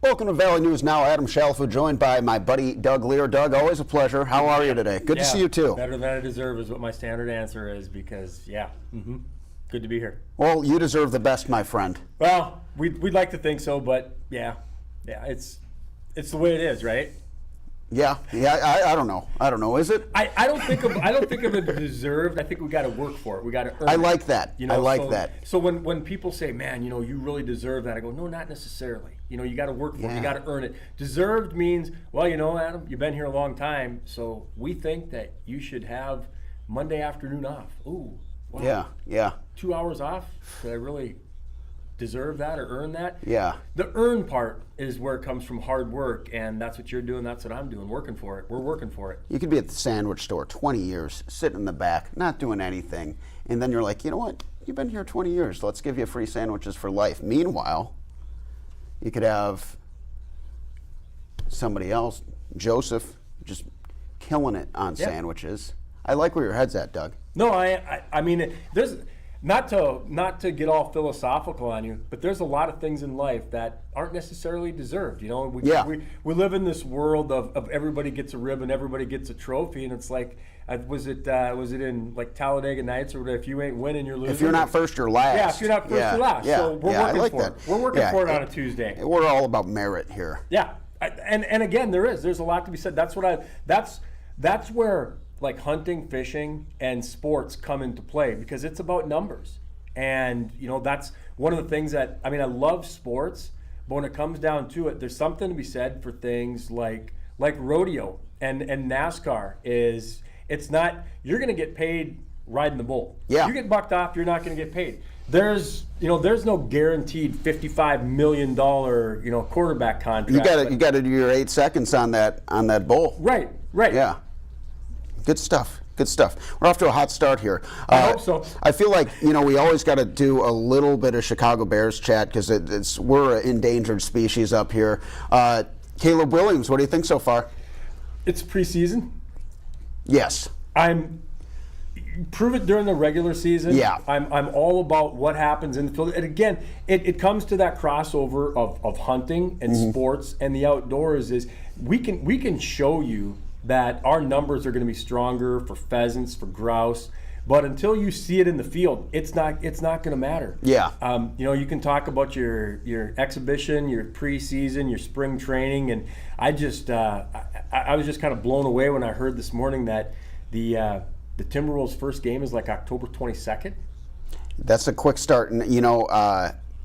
Welcome to Valley News Now. Adam Shalfa, joined by my buddy Doug Leier. Doug, always a pleasure. How are you today? Good to see you too. Better than I deserve is what my standard answer is because, good to be here. Well, you deserve the best, my friend. Well, we'd like to think so, but it's the way it is, right? Yeah. I don't know. Is it? I don't think of it deserved. I think we got to work for it. We got to earn it. I like that. You know, I like that. So when people say, "Man, you really deserve that," I go, "No, not necessarily. You got to work for it. You got to earn it." Deserved means, well, Adam, you've been here a long time, so we think that you should have Monday afternoon off. Ooh, wow. Yeah. 2 hours off? Did I really deserve that or earn that? Yeah. The earn part is where it comes from hard work, and that's what you're doing, that's what I'm doing, working for it. We're working for it. You could be at the sandwich store 20 years, sitting in the back, not doing anything, and then you're like, you know what? You've been here 20 years. Let's give you free sandwiches for life. Meanwhile, you could have somebody else, Joseph, just killing it on sandwiches. I like where your head's at, Doug. No, I mean, there's not to get all philosophical on you, but there's a lot of things in life that aren't necessarily deserved. We live in this world of everybody gets a ribbon, everybody gets a trophy, and it's like, was it in like Talladega Nights or whatever? If you ain't winning, you're losing. If you're not first, you're last. Yeah, if you're not first, you're last. So we're working for it. We're working for it on a Tuesday. We're all about merit here. Yeah, and again, there's a lot to be said. That's where like hunting, fishing, and sports come into play because it's about numbers. And that's one of the things that I love sports, but when it comes down to it, there's something to be said for things like rodeo and NASCAR. It's not, you're going to get paid riding the bull. Yeah. You get bucked off, you're not going to get paid. There's no guaranteed $55 million quarterback contract. You got to do your 8 seconds on that bull. Right. Yeah. Good stuff. We're off to a hot start here. I hope so. I feel like we always got to do a little bit of Chicago Bears chat because we're an endangered species up here. Caleb Williams, what do you think so far? It's preseason. Yes. Prove it during the regular season. Yeah. I'm all about what happens in the field. And again, it comes to that crossover of hunting and sports and the outdoors is we can show you that our numbers are going to be stronger for pheasants, for grouse, but until you see it in the field, it's not going to matter. Yeah. You can talk about your exhibition, your preseason, your spring training, and I was just kind of blown away when I heard this morning that the Timberwolves' first game is like October 22nd. That's a quick start, and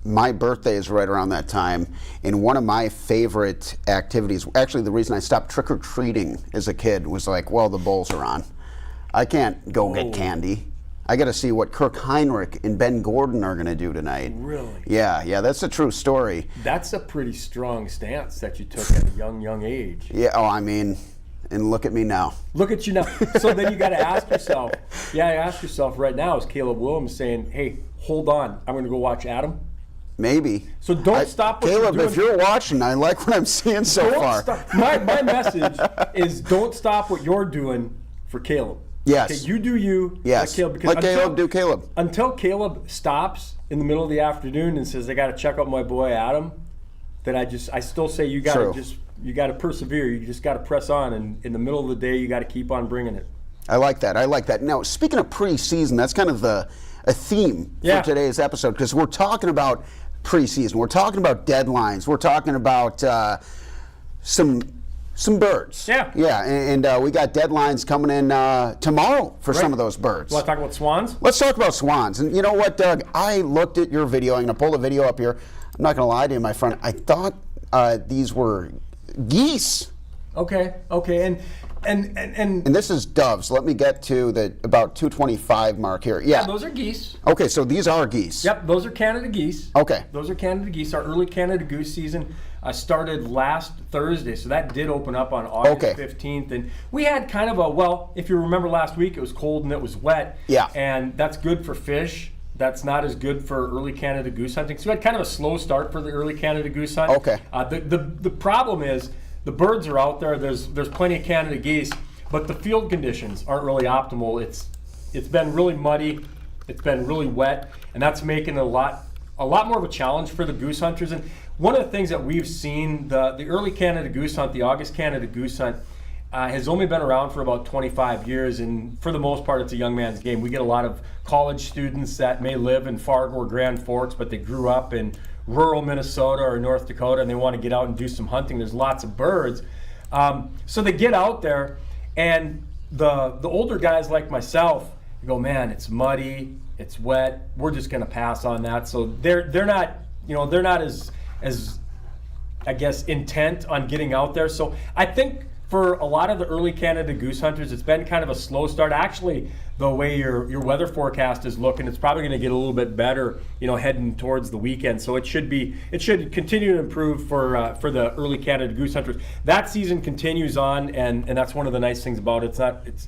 my birthday is right around that time, and one of my favorite activities, actually the reason I stopped trick-or-treating as a kid was like, well, the Bulls are on. I can't go get candy. I got to see what Kirk Heinrich and Ben Gordon are going to do tonight. Really? Yeah, that's a true story. That's a pretty strong stance that you took at a young age. Yeah, and look at me now. Look at you now. So then you got to ask yourself right now, is Caleb Williams saying, hey, hold on, I'm going to go watch Adam? Maybe. So don't stop what Caleb, you're doing. if you're watching, I like what I'm seeing so far. My message is don't stop what you're doing for Caleb. Yes. Okay, you do you. Yes. Like Caleb, do Caleb. Until Caleb stops in the middle of the afternoon and says, I got to check out my boy Adam, then I still say you got to persevere. You just got to press on. And in the middle of the day, you got to keep on bringing it. I like that. Now, speaking of preseason, that's kind of a theme for today's episode because we're talking about preseason. We're talking about deadlines. We're talking about some birds. Yeah. And we got deadlines coming in tomorrow for some of those birds. You want to talk about swans? Let's talk about swans. And you know what, Doug? I looked at your video. I'm going to pull the video up here. I'm not going to lie to you, my friend. I thought these were geese. Okay. And this is doves. Let me get to the about 225 mark here. Yeah, those are geese. Okay, so these are geese. Yep, those are Canada geese. Okay. Those are Canada geese. Our early Canada goose season started last Thursday, so that did open up on August 15th. And we had kind of if you remember last week, it was cold and it was wet. Yeah. And that's good for fish. That's not as good for early Canada goose hunting. So we had kind of a slow start for the early Canada goose hunt. Okay. The problem is, the birds are out there. There's plenty of Canada geese, but the field conditions aren't really optimal. It's been really muddy. It's been really wet, and that's making it a a lot more of a challenge for the goose hunters. And one of the things that we've seen, the early Canada goose hunt, the August Canada goose hunt, has only been around for about 25 years, and for the most part, it's a young man's game. We get a lot of college students that may live in Fargo or Grand Forks, but they grew up in rural Minnesota or North Dakota, and they want to get out and do some hunting. There's lots of birds. So they get out there, and the older guys like myself go, man, it's muddy, it's wet, we're just going to pass on that. So they're not, they're not as I guess intent on getting out there. So I think for a lot of the early Canada goose hunters, it's been kind of a slow start. Actually, the way your weather forecast is looking, it's probably going to get a little bit better, heading towards the weekend. So it should continue to improve for the early Canada goose hunters. That season continues on, and that's one of the nice things about it.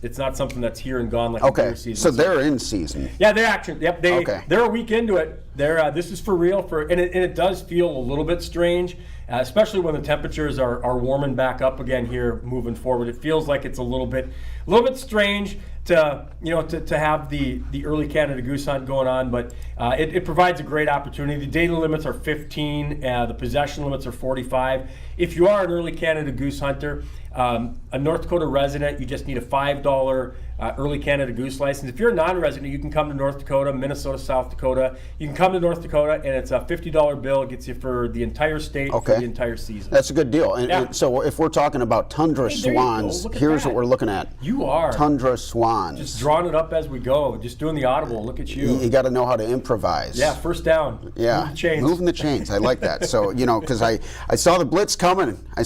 It's not something that's here and gone like a deer season. So they're in season. Yeah, they're actually. Yep, they're a week into it. This is for real. And it does feel a little bit strange. Especially when the temperatures are warming back up again here moving forward. It feels like it's a little bit strange to have the early Canada goose hunt going on, but it provides a great opportunity. The data limits are 15, the possession limits are 45. If you are an early Canada goose hunter, a North Dakota resident, you just need a $5 early Canada goose license. If you're a non-resident, you can come to North Dakota, Minnesota, South Dakota. You can come to North Dakota, and it's a $50 bill. It gets you for the entire state for the entire season. That's a good deal. And so if we're talking about tundra swans, here's what we're looking at. You are. Tundra swans. Just drawing it up as we go. Just doing the audible. Look at you. You got to know how to improvise. Yeah, first down. Yeah, Move the chains. Moving the chains. I like that. So, because I saw the blitz coming. I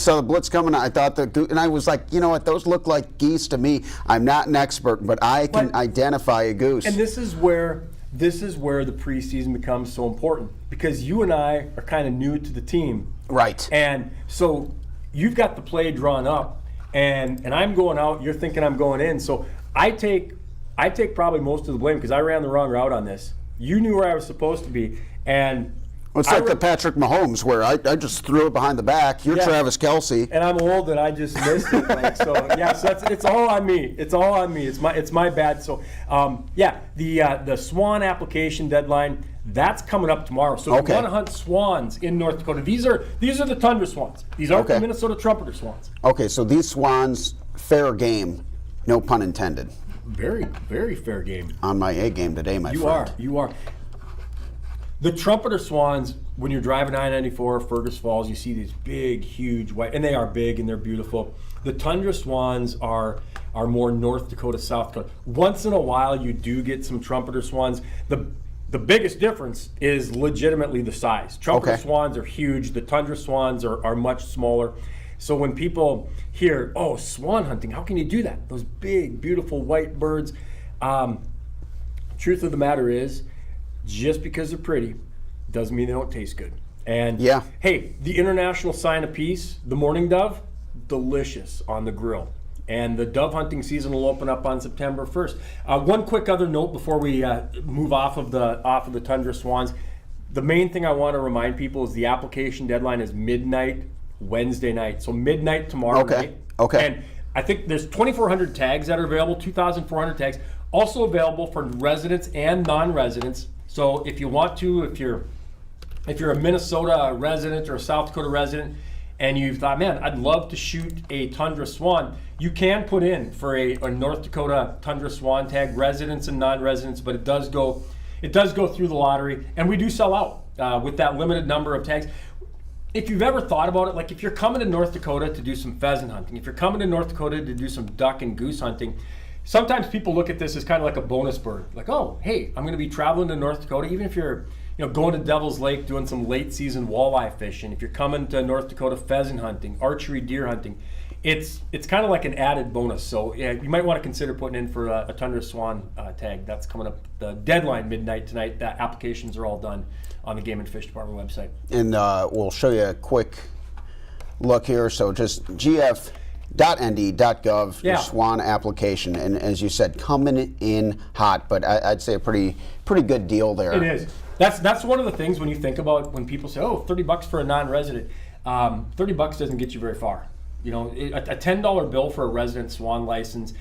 thought and I was like, you know what, those look like geese to me. I'm not an expert, but I can identify a goose. And this is where the preseason becomes so important, because you and I are kind of new to the team. Right. And so you've got the play drawn up, and I'm going out, you're thinking I'm going in. So I take probably most of the blame, because I ran the wrong route on this. You knew where I was supposed to be, and it's like the Patrick Mahomes, where I just threw it behind the back. You're Travis Kelce, and I'm old, and I just missed it. So it's all on me. It's all on me. It's my bad. So the swan application deadline, that's coming up tomorrow. So if you want to hunt swans in North Dakota, these are the tundra swans. These aren't the Minnesota trumpeter swans. Okay, so these swans, fair game, no pun intended. Very, very fair game. On my A game today, my friend. You are. The trumpeter swans, when you're driving I-94, Fergus Falls, you see these big, huge white, and they are big and they're beautiful. The tundra swans are more North Dakota, South Dakota. Once in a while, you do get some trumpeter swans. The biggest difference is legitimately the size. Trumpeter swans are huge. The tundra swans are much smaller. So when people hear, oh, swan hunting, how can you do that? Those big, beautiful white birds. Truth of the matter is, just because they're pretty doesn't mean they don't taste good. And hey, the international sign of peace, the mourning dove, delicious on the grill. And the dove hunting season will open up on September 1st. One quick other note before we move off of the tundra swans. The main thing I want to remind people is the application deadline is midnight Wednesday night. So midnight tomorrow night. Okay. And I think there's 2,400 tags that are available, 2,400 tags, also available for residents and non-residents. So if you want to, if you're a Minnesota resident or a South Dakota resident, and you thought, man, I'd love to shoot a tundra swan, you can put in for a North Dakota tundra swan tag, residents and non-residents, but it does go through the lottery, and we do sell out with that limited number of tags. If you've ever thought about it, like if you're coming to North Dakota to do some pheasant hunting, if you're coming to North Dakota to do some duck and goose hunting, sometimes people look at this as kind of like a bonus bird. Like, oh, hey, I'm going to be traveling to North Dakota, even if you're going to Devil's Lake doing some late season walleye fishing, if you're coming to North Dakota pheasant hunting, archery deer hunting, it's kind of like an added bonus. So yeah, you might want to consider putting in for a tundra swan tag. That's coming up, the deadline midnight tonight. The applications are all done on the Game and Fish Department website. And we'll show you a quick look here. So just gf.nd.gov, your swan application, and as you said, coming in hot, but I'd say a pretty good deal there. It is. That's one of the things when you think about when people say, oh, $30 for a non-resident. $30 doesn't get you very far. A $10 bill for a resident swan license.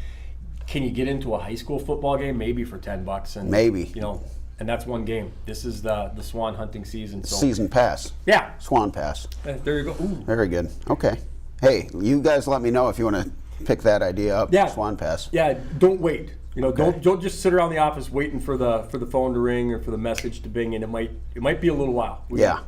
Can you get into a high school football game? Maybe for $10, and maybe. and that's one game. This is the swan hunting season. So Season pass. yeah, Swan pass. there you go. Ooh. Very good. Okay. Hey, you guys let me know if you want to pick that idea up. Yeah. Swan pass. Yeah, don't wait. Okay. Don't just sit around the office waiting for the phone to ring or for the message to bing, and it might be a little while. We got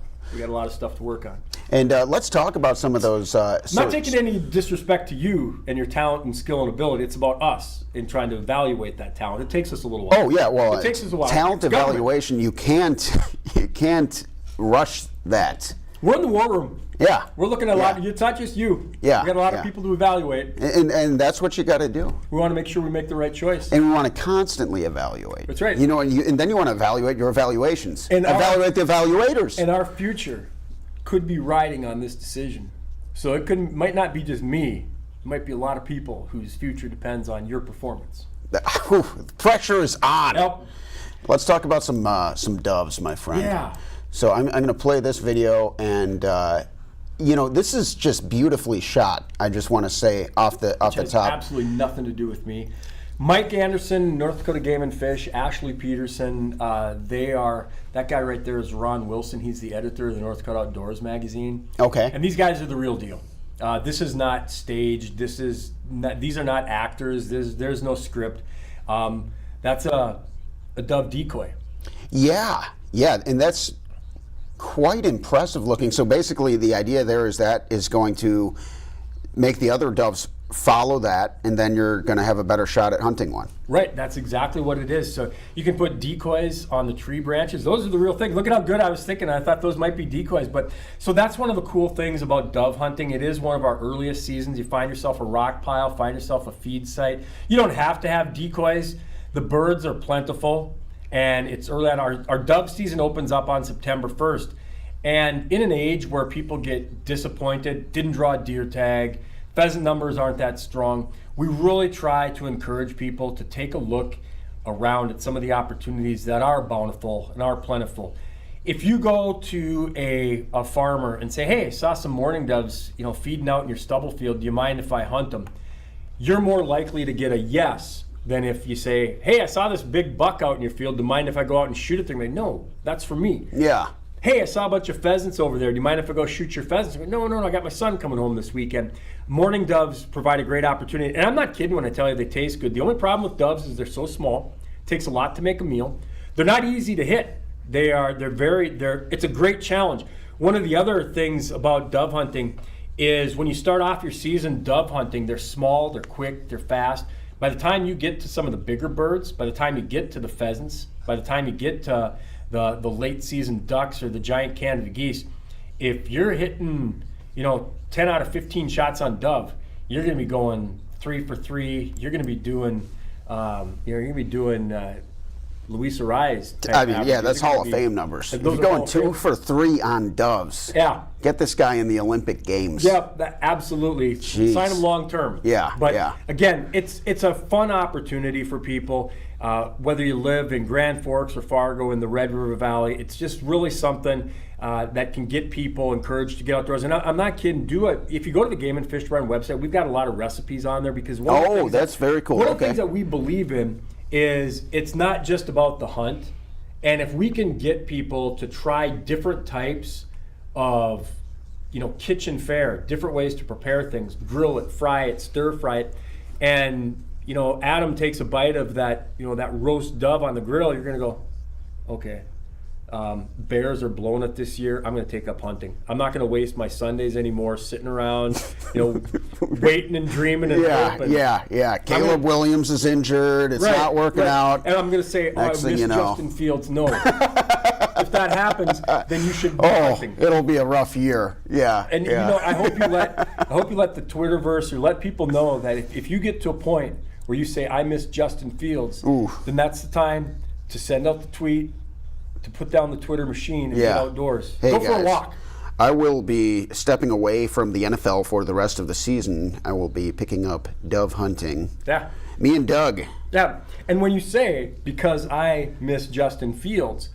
a lot of stuff to work on. And let's talk about some of those. Not taking any disrespect to you and your talent and skill and ability. It's about us in trying to evaluate that talent. It takes us a little while. Oh yeah, well, it takes us a while. Talent It's government. evaluation. You can't rush that. We're in the war room. Yeah. We're looking at a lot. It's not just you. Yeah, We got a lot yeah. of people to evaluate. And that's what you got to do. We want to make sure we make the right choice. And we want to constantly evaluate. That's right. And then you want to evaluate your evaluations. And evaluate the evaluators. And our future could be riding on this decision. So it might not be just me. It might be a lot of people whose future depends on your performance. The pressure is on. Yep. Let's talk about some doves, my friend. Yeah. So I'm going to play this video, and this is just beautifully shot. I just want to say off the Has top. absolutely nothing to do with me. Mike Anderson, North Dakota Game and Fish, Ashley Peterson, that guy right there is Ron Wilson. He's the editor of the North Dakota Outdoors magazine. Okay. And these guys are the real deal. This is not staged. These are not actors. There's no script. That's a dove decoy. Yeah, and that's quite impressive looking. So basically the idea there is going to make the other doves follow that, and then you're going to have a better shot at hunting one. Right, that's exactly what it is. So you can put decoys on the tree branches. Those are the real thing. Look at how good I was thinking. I thought those might be decoys. But so that's one of the cool things about dove hunting. It is one of our earliest seasons. You find yourself a rock pile, find yourself a feed site. You don't have to have decoys. The birds are plentiful, and it's early on. Our dove season opens up on September 1st. And in an age where people get disappointed, didn't draw a deer tag, pheasant numbers aren't that strong, we really try to encourage people to take a look around at some of the opportunities that are bountiful and are plentiful. If you go to a farmer and say, hey, I saw some mourning doves feeding out in your stubble field, do you mind if I hunt them? You're more likely to get a yes than if you say, hey, I saw this big buck out in your field, do you mind if I go out and shoot it? They're like, no, that's for me. Yeah. Hey, I saw a bunch of pheasants over there. Do you mind if I go shoot your pheasants? No, I got my son coming home this weekend. Mourning doves provide a great opportunity. And I'm not kidding when I tell you they taste good. The only problem with doves is they're so small. It takes a lot to make a meal. They're not easy to hit. It's a great challenge. One of the other things about dove hunting is when you start off your season dove hunting, they're small, they're quick, they're fast. By the time you get to some of the bigger birds, by the time you get to the pheasants, by the time you get to the late season ducks or the giant Canada geese, if you're hitting 10 out of 15 shots on dove, you're going to be going 3 for 3. You're going to be doing Luis Ariz type averages. That's Hall of Fame numbers. If those you're are going Hall of 2 Fame. for 3 on doves, Yeah. get this guy in the Olympic Games. Yeah, absolutely. Jeez. Sign them long term. Yeah, But yeah. again, it's a fun opportunity for people, whether you live in Grand Forks or Fargo in the Red River Valley. It's just really something that can get people encouraged to get outdoors. And I'm not kidding. If you go to the Game and Fish Run website, we've got a lot of recipes on there because that's very cool. One of the things that we believe in is it's not just about the hunt. And if we can get people to try different types of kitchen fare, different ways to prepare things, grill it, fry it, stir fry it, and Adam takes a bite of that that roast dove on the grill, you're gonna go, okay, bears are blowing it this year. I'm gonna take up hunting. I'm not gonna waste my Sundays anymore sitting around, waiting and dreaming and hoping. Yeah. Caleb Williams is injured. It's not working out. And I'm gonna say, I Next miss thing you know. Justin Fields. No. If that happens, then you should be hunting. It'll be a rough year. Yeah. And I hope you let the Twitterverse or let people know that if you get to a point where you say I miss Justin Fields, then that's the time to send out the tweet, to put down the Twitter machine and get outdoors. Hey, Go for guys, a walk. I will be stepping away from the NFL for the rest of the season. I will be picking up dove hunting. Yeah. Me and Doug. Yeah. And when you say because I miss Justin Fields,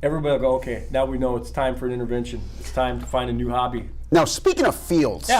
everybody will go, okay, now we know it's time for an intervention. It's time to find a new hobby. Now, speaking of fields,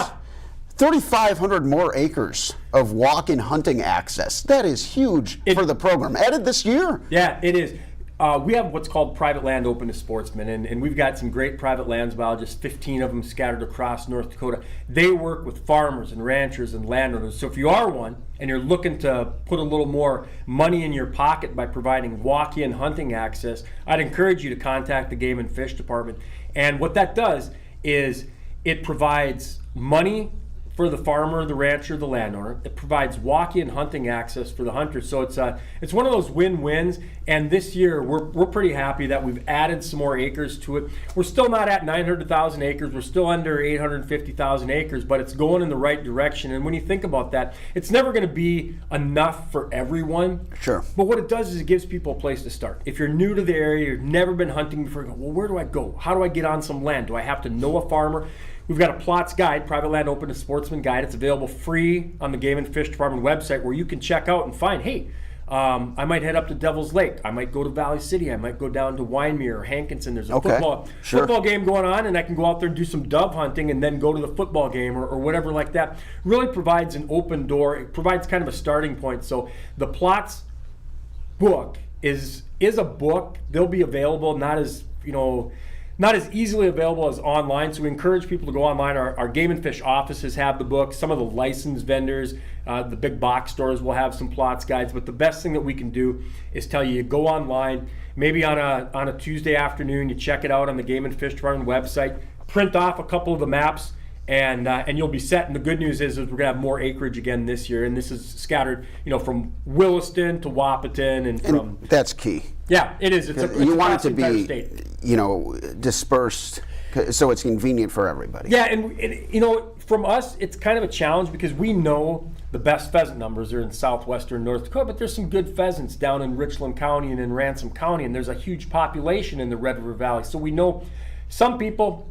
3,500 more acres of walk-in hunting access. That is huge for the program. Added this year. Yeah, it is. We have what's called private land open to sportsmen, and we've got some great private lands biologists, 15 of them scattered across North Dakota. They work with farmers and ranchers and landowners. So if you are one and you're looking to put a little more money in your pocket by providing walk-in hunting access, I'd encourage you to contact the Game and Fish Department. And what that does is it provides money for the farmer, the rancher, the landowner. It provides walk-in hunting access for the hunter. So it's one of those win-wins. And this year, we're pretty happy that we've added some more acres to it. We're still not at 900,000 acres. We're still under 850,000 acres, but it's going in the right direction. And when you think about that, it's never going to be enough for everyone. Sure. But what it does is it gives people a place to start. If you're new to the area, you've never been hunting before, you go, well, where do I go? How do I get on some land? Do I have to know a farmer? We've got a plots guide, private land open to sportsman guide. It's available free on the Game and Fish Department website, where you can check out and find, hey, I might head up to Devil's Lake. I might go to Valley City. I might go down to Wyndmere or Hankinson. There's a football game going on, and I can go out there and do some dove hunting and then go to the football game or whatever like that. Really provides an open door. It provides kind of a starting point. So the plots book is a book. They'll be available, not as easily available as online, so we encourage people to go online. Our Game and Fish offices have the book. Some of the licensed vendors, the big box stores will have some plots guides, but the best thing that we can do is tell you, go online, maybe on a Tuesday afternoon, you check it out on the Game and Fish Department website, print off a couple of the maps, and you'll be set. And the good news is we're going to have more acreage again this year, and this is scattered, from Williston to Wahpeton and from... That's key. Yeah, it is. It's you want it to be, state. Dispersed, so it's convenient for everybody. Yeah, and from us, it's kind of a challenge because we know the best pheasant numbers are in southwestern North Dakota, but there's some good pheasants down in Richland County and in Ransom County, and there's a huge population in the Red River Valley. So we know some people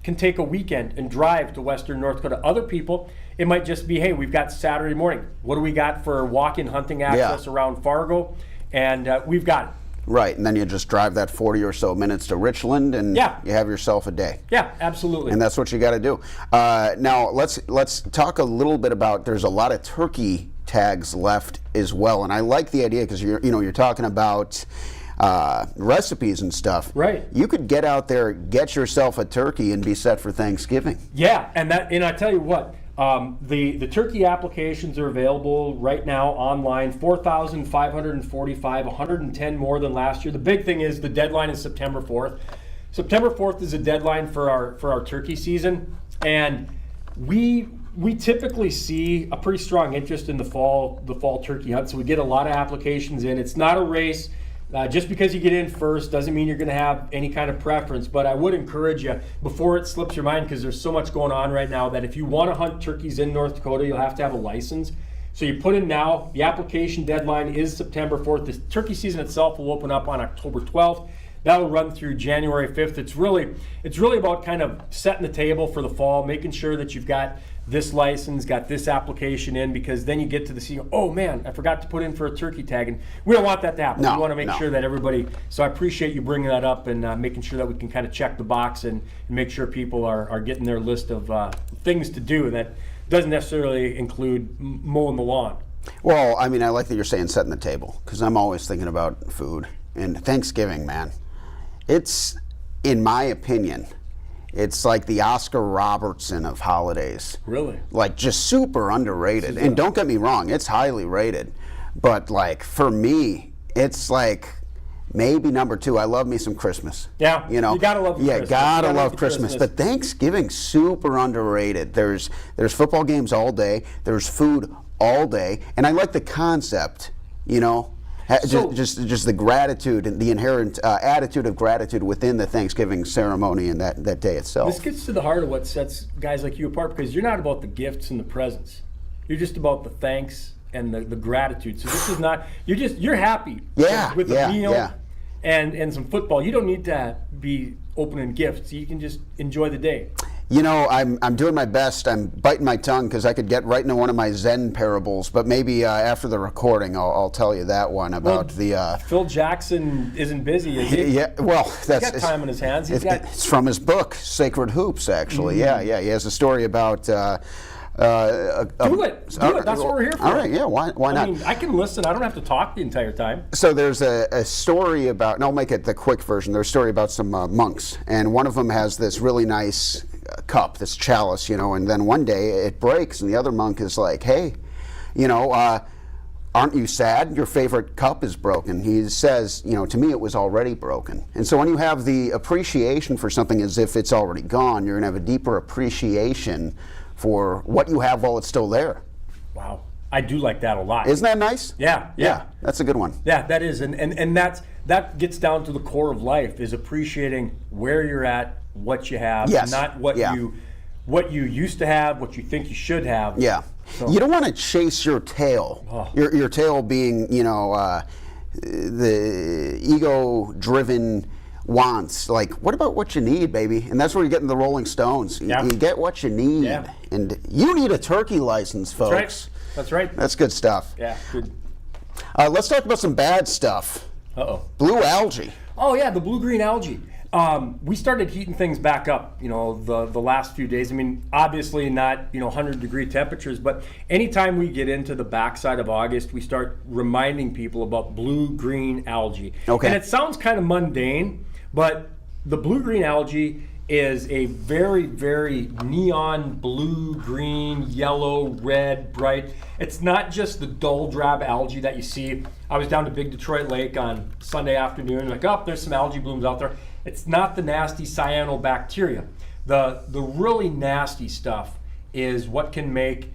can take a weekend and drive to western North Dakota. Other people, it might just be, hey, we've got Saturday morning. What do we got for walk-in hunting access around Fargo? And we've got it. Right, and then you just drive that 40 or so minutes to Richland, and you have yourself a day. Yeah, absolutely. And that's what you got to do. Now let's talk a little bit about. There's a lot of turkey tags left as well, and I like the idea because you're talking about recipes and stuff. Right. You could get out there, get yourself a turkey, and be set for Thanksgiving. Yeah, and I tell you what. The turkey applications are available right now online, 4,545, 110 more than last year. The big thing is the deadline is September 4th. September 4th is a deadline for our turkey season, and we typically see a pretty strong interest in the fall turkey hunt. So we get a lot of applications in. It's not a race. Just because you get in first doesn't mean you're going to have any kind of preference, but I would encourage you, before it slips your mind, because there's so much going on right now, that if you want to hunt turkeys in North Dakota, you'll have to have a license. So you put in now. The application deadline is September 4th. The turkey season itself will open up on October 12th. That'll run through January 5th. It's really about kind of setting the table for the fall, making sure that you've got this license, got this application in, because then you get to the season, oh man, I forgot to put in for a turkey tag, and we don't want that to happen. We want to make sure that everybody, so I appreciate you bringing that up and making sure that we can kind of check the box and make sure people are getting their list of things to do. That doesn't necessarily include mowing the lawn. Well, I mean, I like that you're saying setting the table, because I'm always thinking about food. And Thanksgiving, man, it's, in my opinion, it's like the Oscar Robertson of holidays. Really? Like, just super underrated. And don't get me wrong, it's highly rated. But, like, for me, it's like maybe number 2. I love me some Christmas. Yeah, you gotta love Christmas. Yeah, gotta love Christmas. But Thanksgiving, super underrated. There's football games all day. There's food all day. And I like the concept, just the gratitude and the inherent attitude of gratitude within the Thanksgiving ceremony and that day itself. This gets to the heart of what sets guys like you apart, because you're not about the gifts and the presents. You're just about the thanks and the gratitude. So this is not, you're happy with the meal and some football. You don't need to be opening gifts. You can just enjoy the day. I'm doing my best. I'm biting my tongue because I could get right into one of my Zen parables, but maybe after the recording, I'll tell you that one about Phil Jackson isn't busy, is he? Yeah, well, he's got time on his hands. It's from his book, Sacred Hoops, actually. Mm-hmm. Yeah. He has a story about Do it. That's what we're here for. All right, yeah, why not? I mean, I can listen. I don't have to talk the entire time. So there's a story about, and I'll make it the quick version. There's a story about some monks, and one of them has this really nice cup, this chalice, and then one day it breaks, and the other monk is like, hey, aren't you sad? Your favorite cup is broken. He says, to me it was already broken. And so when you have the appreciation for something as if it's already gone, you're going to have a deeper appreciation for what you have while it's still there. Wow. I do like that a lot. Isn't that nice? Yeah. That's a good one. Yeah, that is. And that gets down to the core of life, is appreciating where you're at, what you have, yes. not what you used to have, what you think you should have. Yeah. So. You don't want to chase your tail. Oh. Your tail being, the ego-driven wants. Like, what about what you need, baby? And that's where you get in the Rolling Stones. Yeah. You get what you need. Yeah. And you need a turkey license, folks. That's right. That's good stuff. Yeah, good. Let's talk about some bad stuff. Uh-oh. Blue algae. Oh, yeah, the blue-green algae. We started heating things back up, the last few days. I mean, obviously not, 100-degree temperatures, but anytime we get into the backside of August, we start reminding people about blue-green algae. Okay. And it sounds kind of mundane, but the blue-green algae is a very, very neon blue, green, yellow, red, bright. It's not just the dull drab algae that you see. I was down to Big Detroit Lake on Sunday afternoon, there's some algae blooms out there. It's not the nasty cyanobacteria. The really nasty stuff is what can make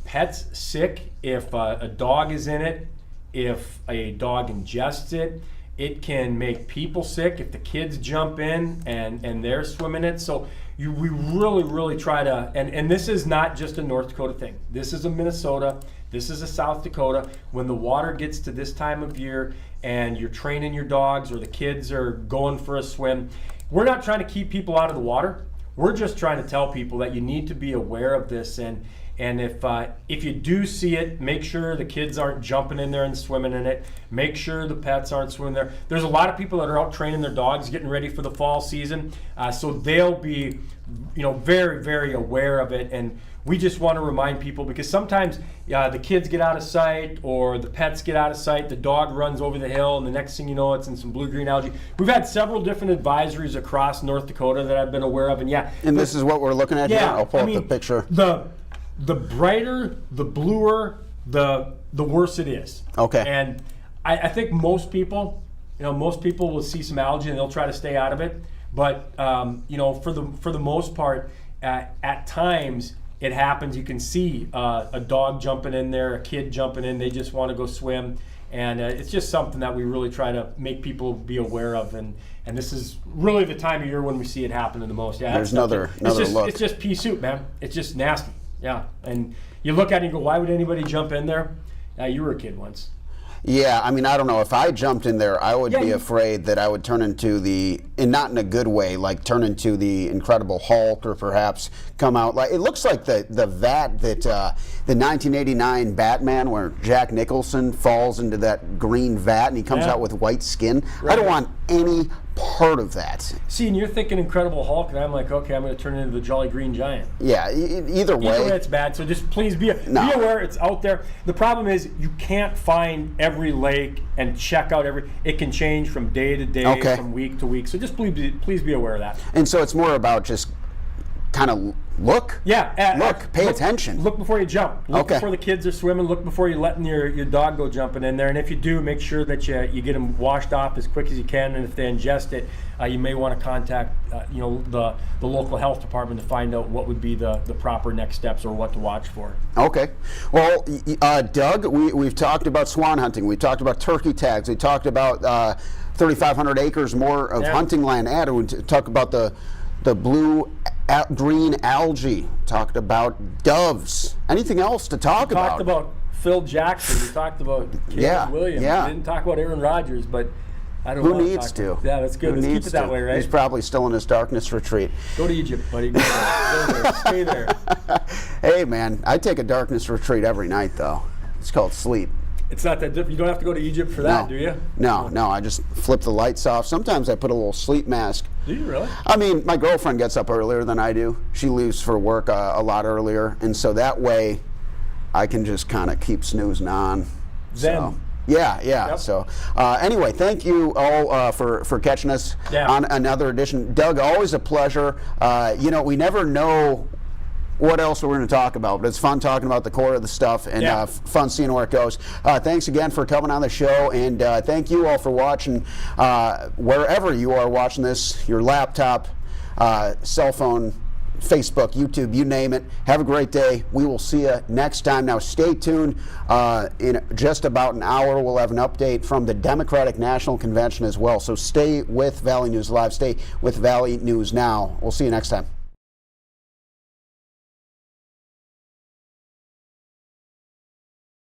pets sick if a dog is in it, if a dog ingests it. It can make people sick if the kids jump in and they're swimming it. So we really, really try to, and this is not just a North Dakota thing. This is a Minnesota, this is a South Dakota. When the water gets to this time of year and you're training your dogs or the kids are going for a swim, we're not trying to keep people out of the water. We're just trying to tell people that you need to be aware of this, and if you do see it, make sure the kids aren't jumping in there and swimming in it. Make sure the pets aren't swimming there. There's a lot of people that are out training their dogs, getting ready for the fall season, so they'll be, very, very aware of it. And we just want to remind people, because sometimes the kids get out of sight or the pets get out of sight, the dog runs over the hill, and the next thing you know, it's in some blue-green algae. We've had several different advisories across North Dakota that I've been aware of, and And this is what we're looking at here? I'll pull up the picture. The brighter, the bluer, the worse it is. Okay. And I think most people will see some algae and they'll try to stay out of it. But for the most part, at times it happens. You can see a dog jumping in there, a kid jumping in. They just want to go swim, and it's just something that we really try to make people be aware of. And this is really the time of year when we see it happening the most. Yeah. There's another look. It's just pea soup, man. It's just nasty. Yeah, and you look at it and go, why would anybody jump in there? You were a kid once. Yeah, I mean, I don't know. If I jumped in there, I would be afraid that I would turn into and not in a good way, like turn into the Incredible Hulk, or perhaps come out like, it looks like the vat that the 1989 Batman, where Jack Nicholson falls into that green vat and he comes out with white skin. Right. I don't want any part of that. See, and you're thinking Incredible Hulk, and I'm like, okay, I'm going to turn into the Jolly Green Giant. Yeah, either way. Either way, it's bad. So just please be aware. It's out there. The problem is you can't find every lake and check out it can change from day to day, from week to week. So just please be aware of that. And so it's more about just kind of look. Yeah. Pay attention. Look before you jump. Look before the kids are swimming. Look before you're letting your dog go jumping in there. And if you do, make sure that you get them washed off as quick as you can. And if they ingest it, you may want to contact the local health department to find out what would be the proper next steps or what to watch for. Okay. Well, Doug, we've talked about swan hunting. We've talked about turkey tags. We talked about 3,500 acres more of hunting land added. We talked about the blue-green algae. Talked about doves. Anything else to talk about? We talked about Phil Jackson. We talked about Caleb Williams. Yeah. We didn't talk about Aaron Rodgers, but I don't know. Who needs to? Yeah, that's good. Let's keep it that way, right? He's probably still in his darkness retreat. Go to Egypt, buddy. Go there. Stay there. Hey, man, I take a darkness retreat every night, though. It's called sleep. It's not that different. You don't have to go to Egypt for that, do you? No. I just flip the lights off. Sometimes I put a little sleep mask. Do you really? I mean, my girlfriend gets up earlier than I do. She leaves for work a lot earlier, and so that way I can just kind of keep snoozing on. Zen. So, yeah. Yep. So anyway, thank you all for catching us on another edition. Doug, always a pleasure. We never know what else we're going to talk about, but it's fun talking about the core of the stuff, and fun seeing where it goes. Thanks again for coming on the show, and thank you all for watching wherever you are watching this, your laptop, cell phone, Facebook, YouTube, you name it. Have a great day. We will see you next time. Now stay tuned. In just about an hour, we'll have an update from the Democratic National Convention as well. So stay with Valley News Live. Stay with Valley News Now. We'll see you next time.